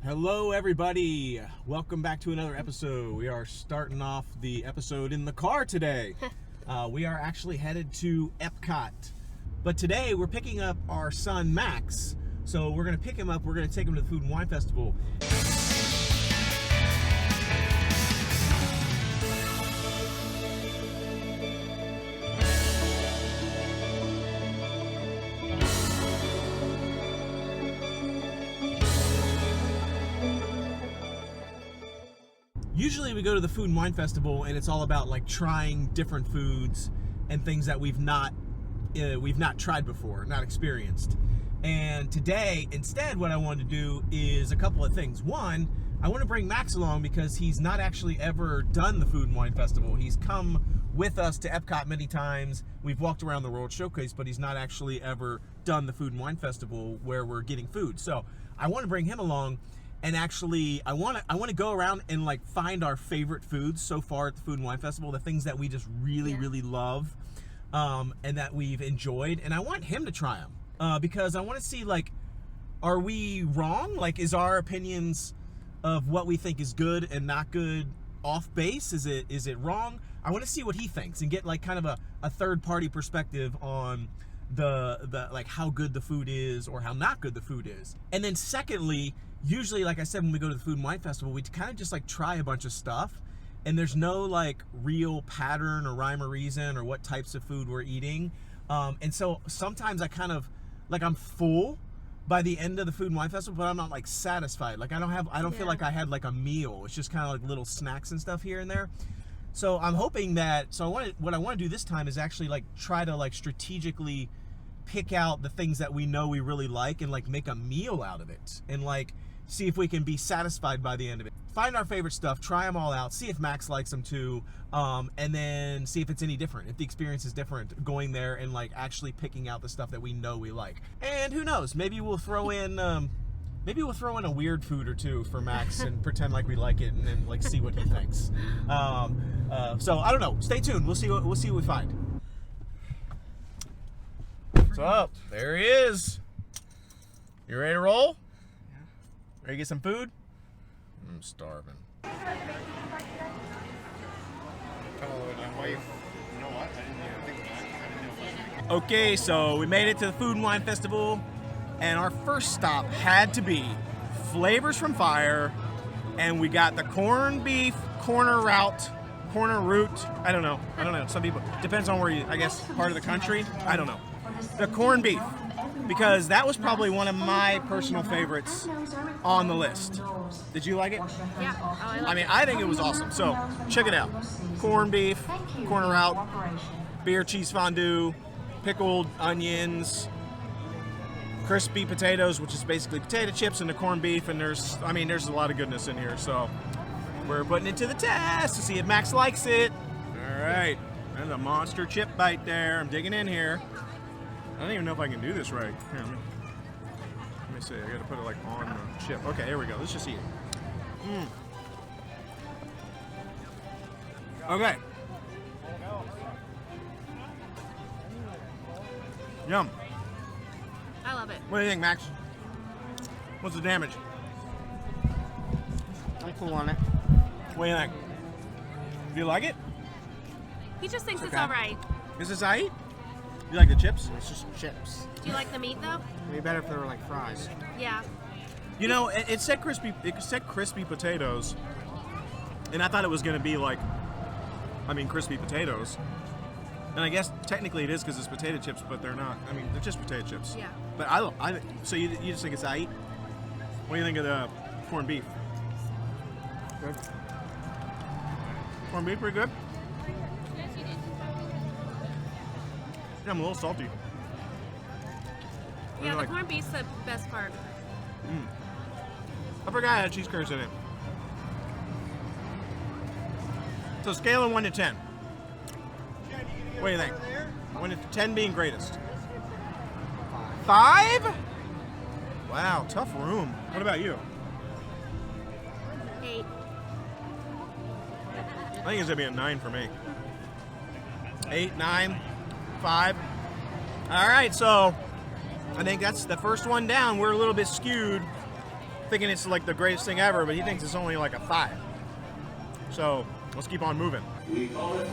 Hello everybody, welcome back to another episode. We are starting off the episode in the car today. We are actually headed to Epcot, but today we're picking up our son Max. So we're going to pick him up, we're going to take him to the Food and Wine Festival. Usually we go to the Food and Wine Festival and it's all about like trying different foods and things that we've not tried before, not experienced. And today, instead, what I wanted to do is a couple of things. One, I want to bring Max along because he's not actually ever done the Food and Wine Festival. He's come with us to Epcot many times. We've walked around the World Showcase, but he's not actually ever done the Food and Wine Festival where we're getting food. So I want to bring him along. And actually, I want to go around and like find our favorite foods so far at the Food and Wine Festival, the things that we just really love, and that we've enjoyed. And I want him to try them because I want to see, like, are we wrong? Like, is our opinions of what we think is good and not good off base? Is it wrong? I want to see what he thinks and get like kind of a third party perspective on the like how good the food is or how not good the food is. And then secondly, usually, like I said, when we go to the Food and Wine Festival, we kind of just like try a bunch of stuff, and there's no like real pattern or rhyme or reason or what types of food we're eating. And so sometimes I kind of like I'm full by the end of the Food and Wine Festival, but I'm not like satisfied. Like I don't feel like I had like a meal. It's just kind of like little snacks and stuff here and there. So I'm hoping that what I want to do this time is actually like try to like strategically pick out the things that we know we really like and like make a meal out of it and like see if we can be satisfied by the end of it. Find our favorite stuff, try them all out, see if Max likes them too, and then see if it's any different, if the experience is different going there and like actually picking out the stuff that we know we like. And who knows, maybe we'll throw in a weird food or two for Max and pretend like we like it and then like see what he thinks. So I don't know, stay tuned, we'll see what we find. What's up? There he is. You ready to roll? Ready to get some food? I'm starving. Okay, so we made it to the Food and Wine Festival, and our first stop had to be Flavors from Fire, and we got the corned beef corner root. I don't know. Some people, depends on where you, I guess, part of the country. I don't know. The corned beef, because that was probably one of my personal favorites on the list. Did you like it? Yeah. I think it was awesome. So check it out. Corned beef, corner route, beer cheese fondue, pickled onions, crispy potatoes, which is basically potato chips and the corned beef, and there's a lot of goodness in here. So we're putting it to the test to see if Max likes it. All right. There's a monster chip bite there. I'm digging in here. I don't even know if I can do this right. Here, let me see. I gotta put it like on the chip. Okay, here we go. Let's just eat it. Okay. Yum. I love it. What do you think, Max? What's the damage? I'm cool on it. What do you think? Do you like it? He just thinks it's Okay. all right. Is this I eat? You like the chips? It's just chips. Do you like the meat though? It'd be better if they were like fries. Yeah. You know, it said crispy potatoes, and I thought it was gonna be like, crispy potatoes. And I guess technically it is because it's potato chips, but they're not. They're just potato chips. Yeah. But so you just think it's I eat? What do you think of the corned beef? Good. Corned beef pretty good. Yeah, I'm a little salty. Yeah, the like- corned beef's the best part. I forgot I had cheese curds in it. So scale of 1 to 10. What do you think? 1 to 10 being greatest. 5? Wow, tough room. What about you? 8. I think it's gonna be a 9 for me. 8, 9, 5. All right, so I think that's the first one down. We're a little bit skewed thinking it's like the greatest thing ever, but he thinks it's only like a 5. So let's keep on moving. We call it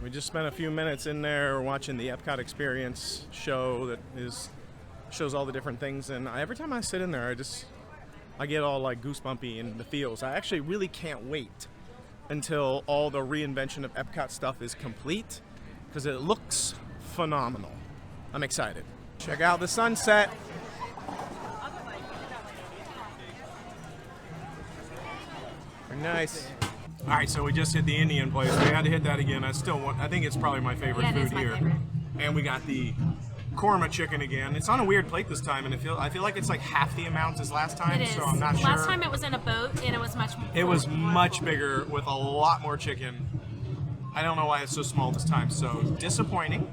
We just spent a few minutes in there watching the Epcot Experience show that shows all the different things, and every time I sit in there, I get all like goosebumpy in the feels. I actually really can't wait until all the reinvention of Epcot stuff is complete, because it looks phenomenal. I'm excited. Check out the sunset. Very nice. All right, so we just hit the Indian place. We had to hit that again. I think it's probably my favorite Yeah, it food is my here. favorite. And we got the korma chicken again. It's on a weird plate this time, and I feel like it's like half the amount as last time. It is. So I'm not sure. Last time it was in a boat and it was much more. It was much bigger with a lot more chicken. I don't know why it's so small this time. So disappointing.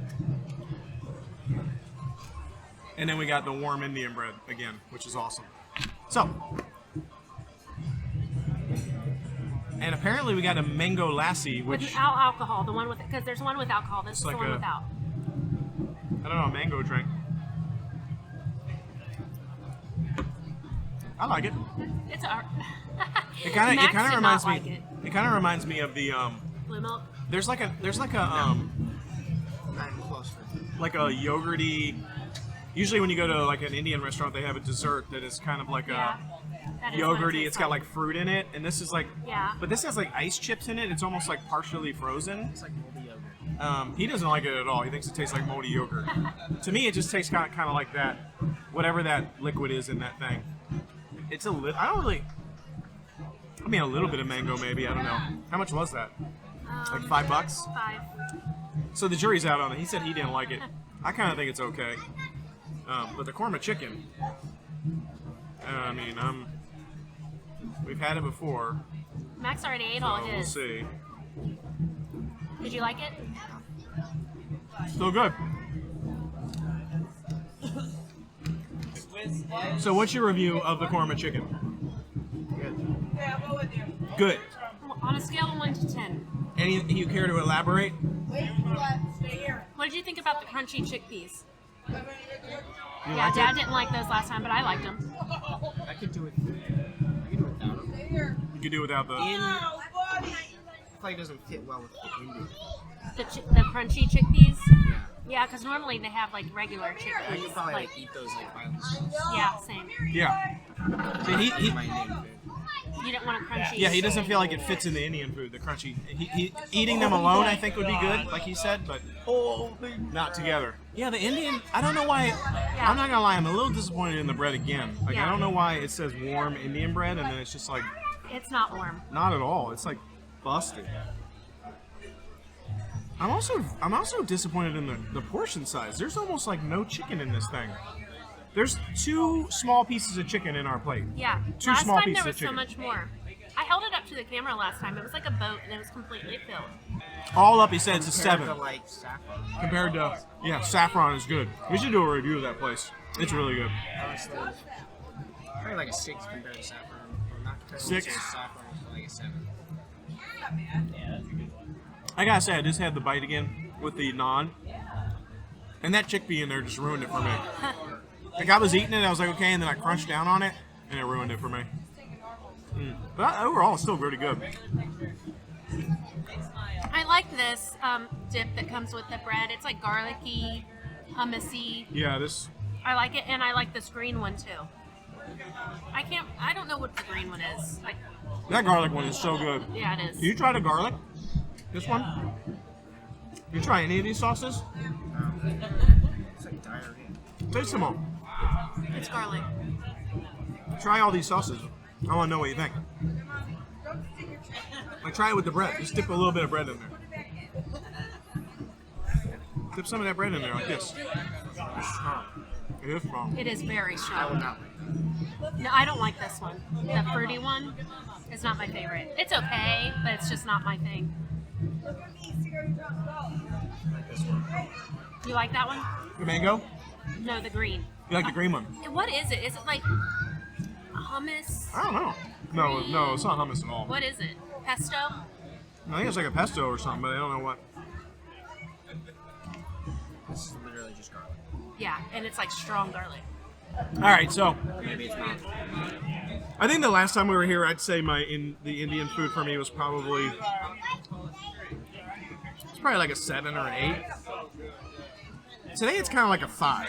And then we got the warm Indian bread again, which is awesome. So. And apparently we got a mango lassi, which Without alcohol, the one with, because there's one with alcohol. This is like the one a- without. I don't know, a mango drink. I like it. It's a. It kind of reminds me. Like it. It kind of reminds me of the Blue milk. There's like a Not even close to it. like a yogurty. Usually when you go to like an Indian restaurant, they have a dessert that is kind of like Yeah. a That is what it yogurty. tastes It's got like fruit in it, and this is like. Yeah. But this has like ice chips in it. It's almost like partially frozen. It's like moldy yogurt. He doesn't like it at all. He thinks it tastes like moldy yogurt. To me, it just tastes kind of like that, whatever that liquid is in that thing. It's a I don't really. I mean, a little bit of mango maybe. I don't know. How much was that? Like $5? 5. So the jury's out on it. He said he didn't like it. I kind of think it's okay. But the korma chicken. I mean, we've had it before. Max already ate So all we'll his. see. Did you like it? Still good. So what's your review of the korma chicken? Good. On a scale of 1 to 10. Anything you care to elaborate? What did you think about the crunchy chickpeas? You Yeah, liked Dad it? didn't like those last time, but I liked them. I could do it. I could do it without them. You could do without the. The plate doesn't fit well with the Indian. The crunchy chickpeas? Yeah. Yeah, because normally they have like regular I could chickpeas. probably Like, like eat those like by themselves. yeah, same. Yeah. See, That's my Indian food. You didn't want a crunchy. Yeah, he doesn't feel like it fits in the Indian food, the crunchy. Eating them alone, I think, would be good, like he said, but not together. Yeah, the Indian, I don't know why. I'm not gonna lie, I'm a little disappointed in the bread again. Like, I Yeah. don't know why it says warm Indian bread, and then it's just like, It's not warm. not at all. It's like busted. I'm also disappointed in the portion size. There's almost like no chicken in this thing. There's 2 small pieces of chicken in our plate. Yeah. Two last small time pieces there of was so chicken. much more. I held it up to the camera last time. It was like a boat and it was completely filled. All up, he said it's a Compared 7. to like saffron. Compared to, yeah, saffron is good. We should do a review of that place. It's really good. Honestly, probably like a 6 compared to saffron. Or not compared 6? to saffron, but like a 7. I gotta say, I just had the bite again with the naan, and that chickpea in there just ruined it for me. Like, I was eating it, I was like, okay, and then I crunched down on it, and it ruined it for me. But overall, it's still really good. I like this dip that comes with the bread. It's like garlicky, hummusy. Yeah, this. I like it, and I like this green one too. I don't know what the green one is. Like, That garlic one is so good. yeah, it is. Do you try the garlic? This one? You try any of these sauces? It's like diarrhea. Taste them all. It's garlic. Try all these sauces. I want to know what you think. Like, try it with the bread. Just dip a little bit of bread in there. Dip some of that bread in there like this. It's strong. It is strong. It is very I would strong. not like No, I don't like this one. The fruity one is not my favorite. It's okay, but it's just not my thing. this one. You like that one? The mango? No, the green. You like the green one? What is it? Is it like hummus? I don't know. No, it's not hummus at all. What is it? Pesto? I think it's like a pesto or something, but I don't know what. This is literally just garlic. Yeah, and it's like strong garlic. All right, so Maybe it's not. I think the last time we were here, I'd say the Indian food for me was probably like a 7 or an 8. Today it's kind of like a 5.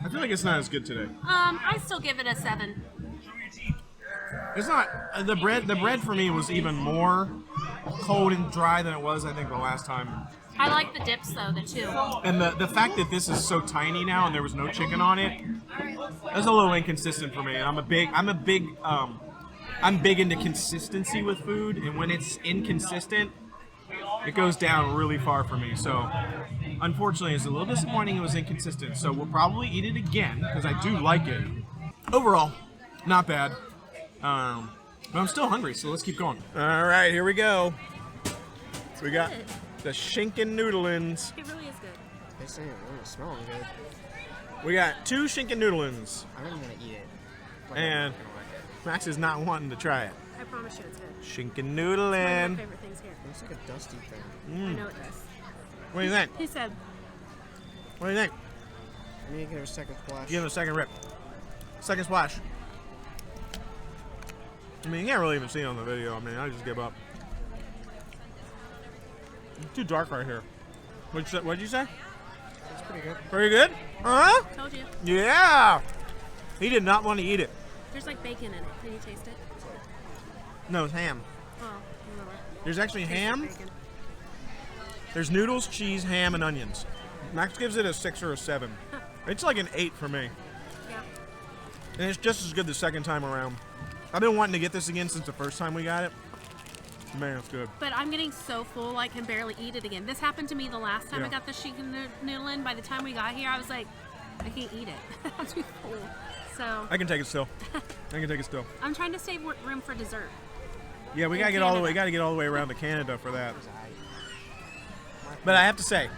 I feel like it's not as good today. I still give it a 7. It's not the bread. The bread for me was even more cold and dry than it was, I think, the last time. I like the dips though, the two. And the fact that this is so tiny now and there was no chicken on it, that's a little inconsistent for me. And I'm big into consistency with food, and when it's inconsistent, it goes down really far for me. So, unfortunately, it's a little disappointing it was inconsistent. So we'll probably eat it again because I do like it. Overall, not bad. But I'm still hungry, so let's keep going. All right, here we go. So we got the Schinkennudelns. It really is good. They say it smelling good. We got 2 Schinkennudelns, I don't want to eat it. Like, and I don't like Max is not wanting to try it. I promise you it's good. It's one of Schinkennudeln. my favorite things here. it. It looks like a dusty thing. I know it does. What do you think? He said, What do you think? I need to give it a second splash. Give it a second rip. Second splash. I mean, you can't really even see it on the video. I mean, I just give up. It's too dark right here. What'd you say? It's pretty good. Pretty good? Huh? told you. Yeah! He did not want to eat it. There's like bacon in it. Can you taste it? No, it's ham. Oh, whatever. There's actually Taste the ham. bacon. There's noodles, cheese, ham, and onions. Max gives it a 6 or a 7. It's like an 8 for me. Yeah. And it's just as good the second time around. I've been wanting to get this again since the first time we got it. Man, it's good. But I'm getting so full I can barely eat it again. This happened to me the last time I Yeah. got the Schinkennudeln. By the time we got here, I was like, I can't eat it. I'm too full. So I can take it still. I can take it still. I'm trying to save room for dessert. Yeah, we In gotta get all the way. Canada. Gotta get all the way around to Canada for that. But I have to say,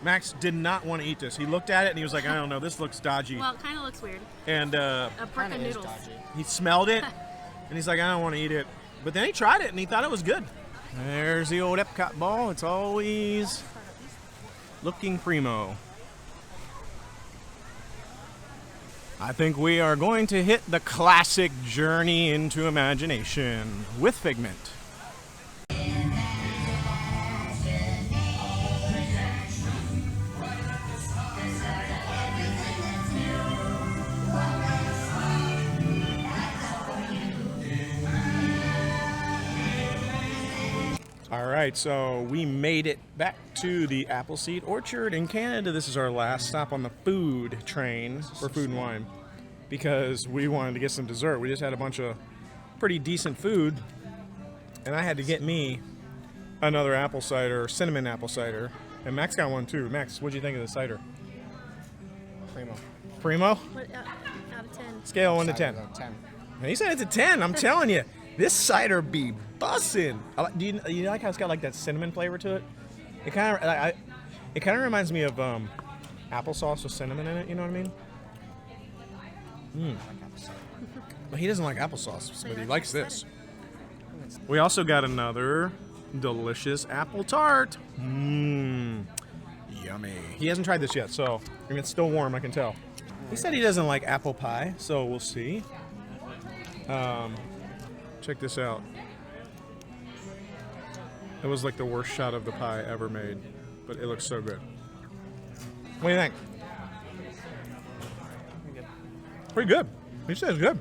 Max did not want to eat this. He looked at it and he was like, I don't know, this looks dodgy. Well, it kind of looks weird. And A brick Kinda of is noodles. dodgy. he smelled it and he's like, I don't want to eat it. But then he tried it and he thought it was good. There's the old Epcot ball. It's always looking primo. I think we are going to hit the classic journey into imagination with Figment. All right, so we made it back to the Appleseed Orchard in Canada. This is our last stop on the food train for Food and Wine because we wanted to get some dessert. We just had a bunch of pretty decent food, and I had to get me another apple cider, cinnamon apple cider, and Max got one too. Max, what'd you think of the cider? Primo. Primo? What, out of 10? Scale 1 to 10. 10. And he said it's a 10. I'm telling you, this cider be bussin'. Do you like how it's got like that cinnamon flavor to it? It kind of reminds me of applesauce with cinnamon in it. You know what I mean? But he doesn't like applesauce, but he likes this. We also got another delicious apple tart. Mmm. Yummy. He hasn't tried this yet, so I mean, it's still warm, I can tell. He said he doesn't like apple pie, so we'll see. Check this out. It was like the worst shot of the pie ever made, but it looks so good. What do you think? Pretty good. He says good.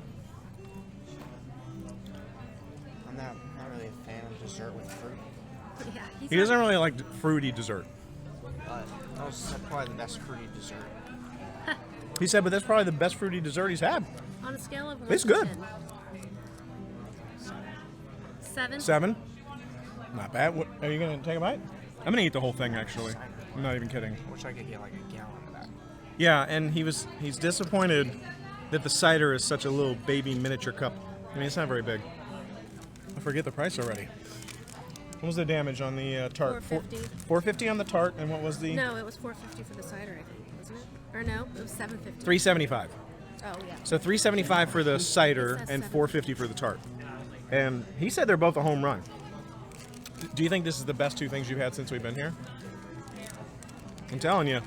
I'm not really a fan of dessert with fruit. Yeah, He doesn't really like fruity dessert. But that was probably the best fruity dessert. He said, but that's probably the best fruity dessert he's had. On a scale of 1 It's to good. 10. 7? 7. Not bad. What, are you going to take a bite? I'm going to eat the whole thing, actually. I'm not even kidding. I wish I could get like a gallon of that. Yeah, and he's disappointed that the cider is such a little baby miniature cup. I mean, it's not very big. I forget the price already. What was the damage on the tart? $4.50. $4.50 on the tart, and what was the? No, it was $4.50 for the cider, I think, wasn't it? Or no, it was $7.50. $3.75. Oh yeah. So $3.75 for the cider It says and $7.50. $4.50 for the tart. And he said they're both a home run. Do you think this is the best two things you've had since we've been here? I'm telling you,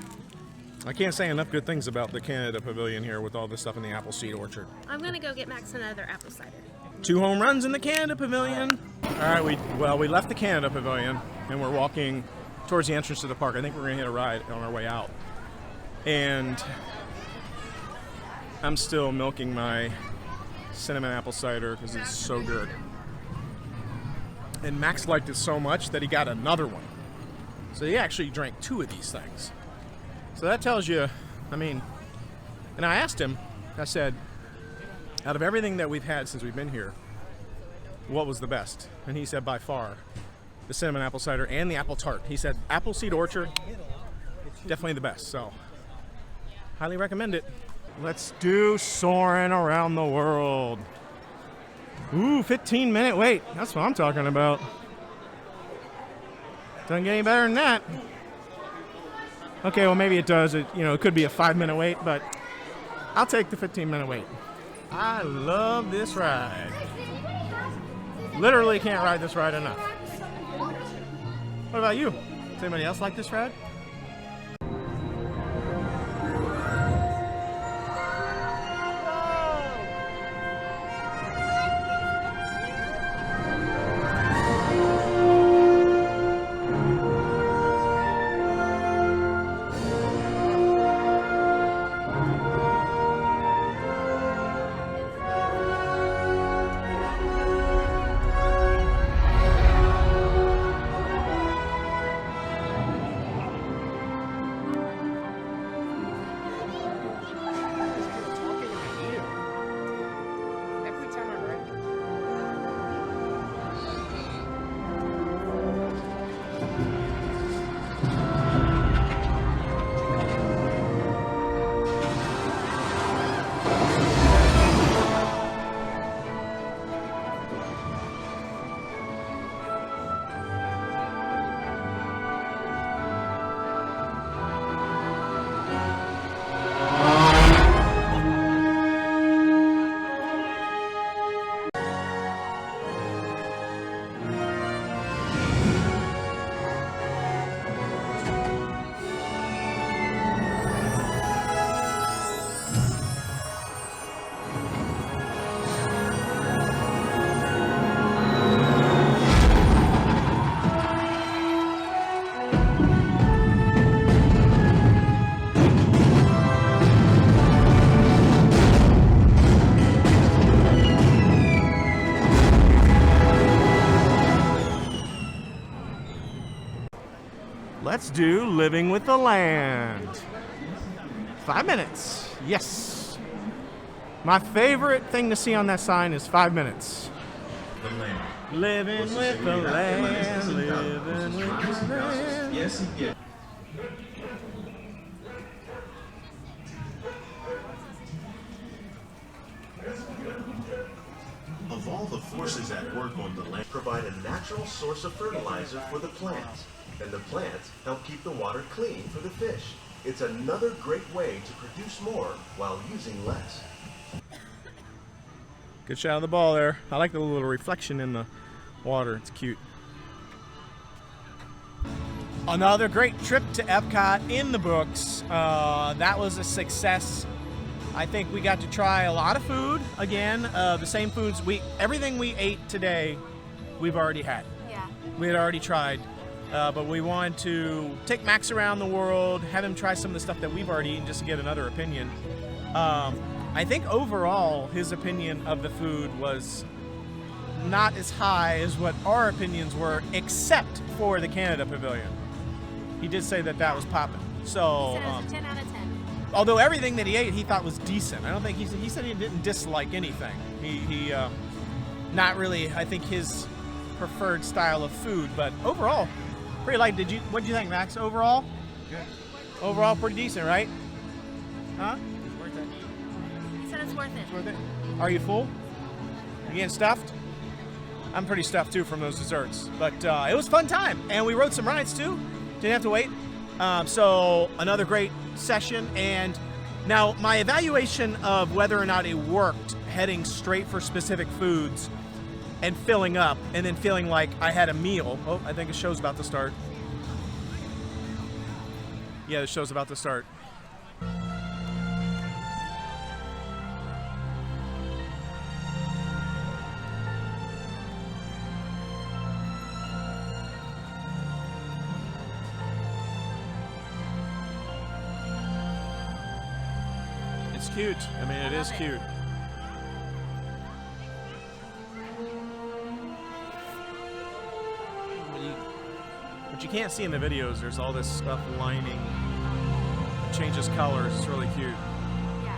I can't say enough good things about the Canada Pavilion here with all this stuff in the apple seed orchard. I'm gonna go get Max another apple cider. 2 home runs in the Canada Pavilion. All right, we left the Canada Pavilion and we're walking towards the entrance to the park. I think we're gonna hit a ride on our way out. And I'm still milking my cinnamon apple cider because it's so good. And Max liked it so much that he got another one. So he actually drank 2 of these things. So that tells you, I mean, and I asked him, I said, out of everything that we've had since we've been here, what was the best? And he said by far, the cinnamon apple cider and the apple tart. He said Appleseed Orchard, definitely the best. So, highly recommend it. Let's do soaring around the world. Ooh, 15-minute wait. That's what I'm talking about. Doesn't get any better than that. Okay, well maybe it does. It could be a 5-minute wait, but I'll take the 15-minute wait. I love this ride. Literally can't ride this ride enough. What about you? Does anybody else like this ride? Let's do Living with the Land. 5 minutes. Yes. My favorite thing to see on that sign is 5 minutes. The land. Living with the land. Living with the land. Yes, yes. Of all the forces at work on the land, provide a natural source of fertilizer for the plants, and the plants help keep the water clean for the fish. It's another great way to produce more while using less. Good shot of the ball there. I like the little reflection in the water. It's cute. Another great trip to Epcot in the books. That was a success. I think we got to try a lot of food again. The same foods everything we ate today, we've already had. Yeah. We had already tried, but we wanted to take Max around the world, have him try some of the stuff that we've already eaten, just to get another opinion. I think overall his opinion of the food was not as high as what our opinions were, except for the Canada Pavilion. He did say that was popping. So, He said it was a 10 out of 10. although everything that he ate he thought was decent. I don't think he said he didn't dislike anything. He not really, I think, his preferred style of food, but overall pretty light. What did you think, Max? Overall? Good. Overall pretty decent, right? Huh? It's worth it. He said it's worth it. Worth it? Are you full? You getting stuffed? I'm pretty stuffed too from those desserts, but it was a fun time, and we rode some rides too. Didn't have to wait. So another great session. And now my evaluation of whether or not it worked, heading straight for specific foods and filling up, and then feeling like I had a meal. Oh, I think the show's about to start. Yeah, the show's about to start. It's cute. I mean, it is cute. What you can't see in the videos, there's all this stuff lining. It changes colors. It's really cute. Yeah.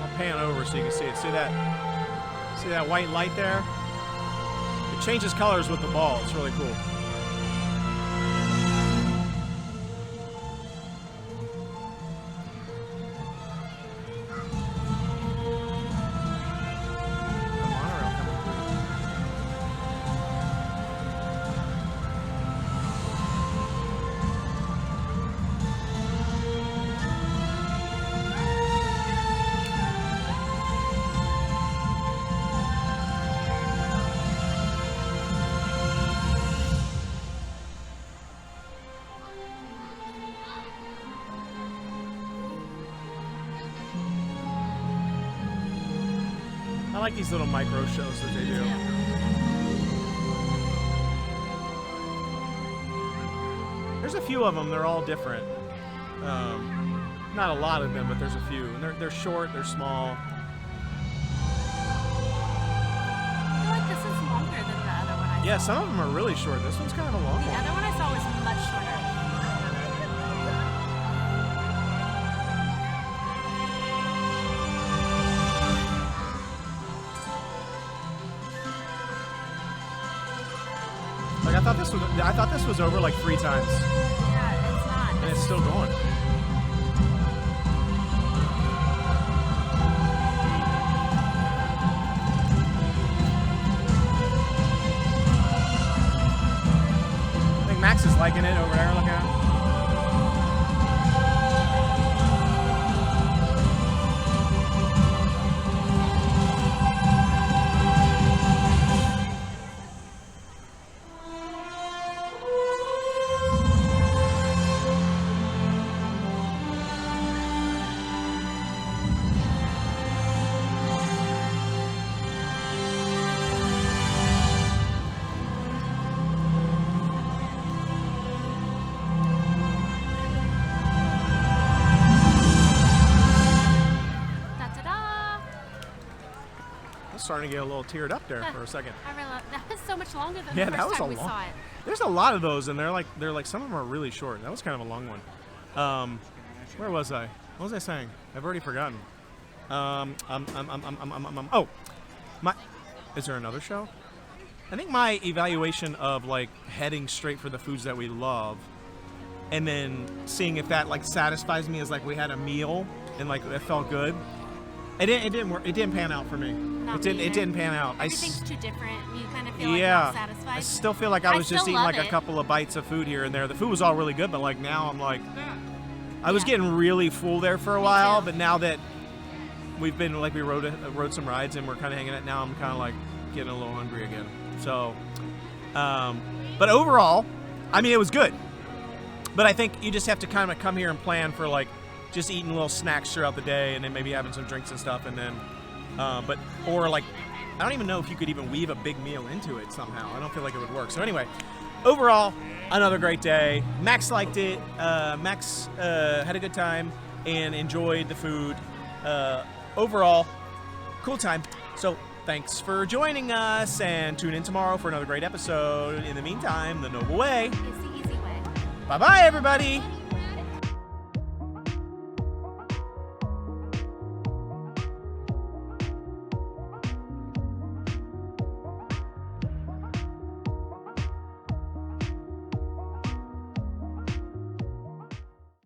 I'll pan over so you can see it. See that white light there? It changes colors with the ball. It's really cool. I like these little micro shows that they do. There's a few of them. They're all different. Not a lot of them, but there's a few. And they're short. They're small. I feel like this is longer than the other one I saw. Yeah, some of them are really short. This one's kind of a long The one. other one I saw was much shorter. Like I thought this was over like 3 times, Yeah, it's not. and it's still going. I think Max is liking it over there. Look at him. Starting to get a little teared up there for a second. I realized that was so much longer than Yeah, the that first was time a we long. saw it. There's a lot of those, and they're like some of them are really short. That was kind of a long one. Where was I? What was I saying? I've already forgotten. Oh, is there another show? I think my evaluation of like heading straight for the foods that we love, and then seeing if that like satisfies me as like we had a meal and like it felt good. It didn't work. It didn't pan out for me. Not It me either. didn't pan out. Everything's too different. You kind of feel like Yeah, not satisfied. I still feel like I was just still eating love like a it. couple of bites of food here and there. The food was all really good, but like now I'm like, I was Yeah. getting really full there for a while, too. but now that we've been like we rode some rides and we're kind of hanging out now, I'm kind of like getting a little hungry again. So, but overall, I mean, it was good. But I think you just have to kind of come here and plan for like just eating little snacks throughout the day, and then maybe having some drinks and stuff, and then, or like, I don't even know if you could even weave a big meal into it somehow. I don't feel like it would work. So anyway, overall, another great day. Max liked it. Max had a good time and enjoyed the food. Overall, cool time. So thanks for joining us, and tune in tomorrow for another great episode. In the meantime, the Noble Way It's the easy way. Bye-bye, everybody.